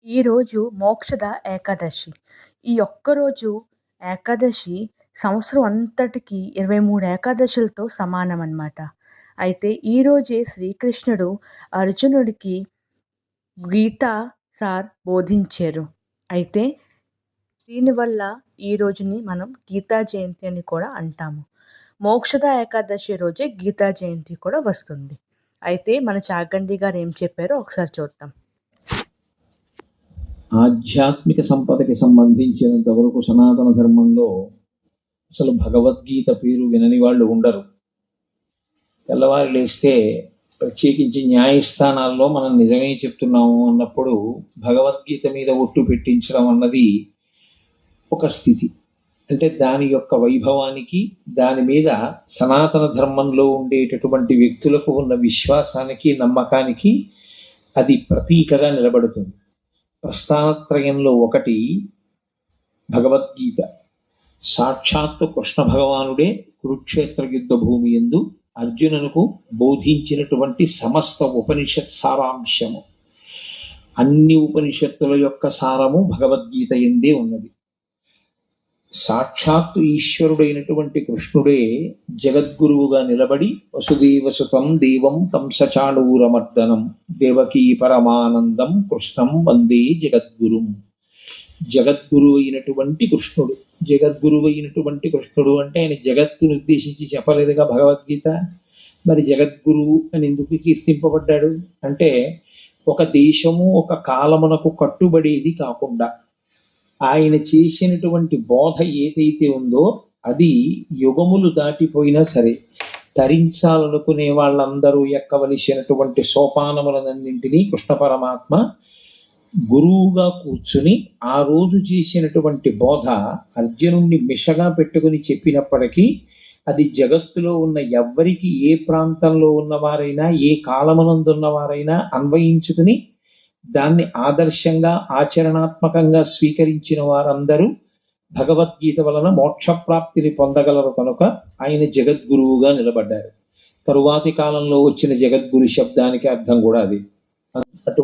ఈరోజు మోక్షద ఏకాదశి. ఈ ఒక్కరోజు ఏకాదశి సంవత్సరం అంతటికి 23 ఏకాదశులతో సమానమనమాట. అయితే ఈరోజే శ్రీకృష్ణుడు అర్జునుడికి గీతా బోధించారు. అయితే దీనివల్ల ఈ రోజుని మనం గీతా జయంతి అని కూడా అంటాము. మోక్షద ఏకాదశి రోజే గీతా జయంతి కూడా వస్తుంది. అయితే మన చాగంటి గారు ఏం చెప్పారో ఒకసారి చూద్దాం. ఆధ్యాత్మిక సంపదకి సంబంధించినంత వరకు సనాతన ధర్మంలో అసలు భగవద్గీత పేరు వినని వాళ్ళు ఉండరు. తెల్లవారు లేస్తే ప్రత్యేకించి న్యాయస్థానాల్లో మనం నిజమే చెప్తున్నాము అన్నప్పుడు భగవద్గీత మీద ఒట్టు పెట్టించడం అన్నది ఒక స్థితి. అంటే దాని యొక్క వైభవానికి, దాని మీద సనాతన ధర్మంలో ఉండేటటువంటి వ్యక్తులకు ఉన్న విశ్వాసానికి, నమ్మకానికి అది ప్రతీకగా నిలబడుతుంది. ప్రస్థానత్రయంలో ఒకటి భగవద్గీత. సాక్షాత్తు కృష్ణ భగవానుడే కురుక్షేత్ర యుద్ధ భూమి యందు అర్జునునకు బోధించినటువంటి సమస్త ఉపనిషత్ సారాంశము. అన్ని ఉపనిషత్తుల యొక్క సారము భగవద్గీత ఎందే ఉన్నది. సాక్షాత్తు ఈశ్వరుడైనటువంటి కృష్ణుడే జగద్గురువుగా నిలబడి వసుదేవసుతం దేవం కంసచాణూరమర్దనం దేవకీ పరమానందం కృష్ణం వందే జగద్గురుం. జగద్గురువు అయినటువంటి కృష్ణుడు. జగద్గురువు అయినటువంటి కృష్ణుడు అంటే ఆయన జగత్తును ఉద్దేశించి చెప్పలేదుగా భగవద్గీత. మరి జగద్గురువు అని ఎందుకు కీర్తింపబడ్డాడు అంటే ఒక దేశము ఒక కాలమునకు కట్టుబడేది కాకుండా ఆయన చేసినటువంటి బోధ ఏదైతే ఉందో అది యుగములు దాటిపోయినా సరే తరించాలనుకునే వాళ్ళందరూ ఎక్కవలసినటువంటి సోపానములన్నింటినీ కృష్ణ పరమాత్మ గురువుగా కూర్చుని ఆ రోజు చేసినటువంటి బోధ అర్జునుణ్ణి మిషగా పెట్టుకుని చెప్పినప్పటికీ అది జగత్తులో ఉన్న ఎవ్వరికి, ఏ ప్రాంతంలో ఉన్నవారైనా, ఏ కాలమునందున్నవారైనా అన్వయించుకుని దాన్ని ఆదర్శంగా ఆచరణాత్మకంగా స్వీకరించిన వారందరూ భగవద్గీత వలన మోక్షప్రాప్తిని పొందగలరు కనుక ఆయన జగద్గురువుగా నిలబడ్డారు. తరువాతి కాలంలో వచ్చిన జగద్గురు శబ్దానికి అర్థం కూడా అది. అటువంటి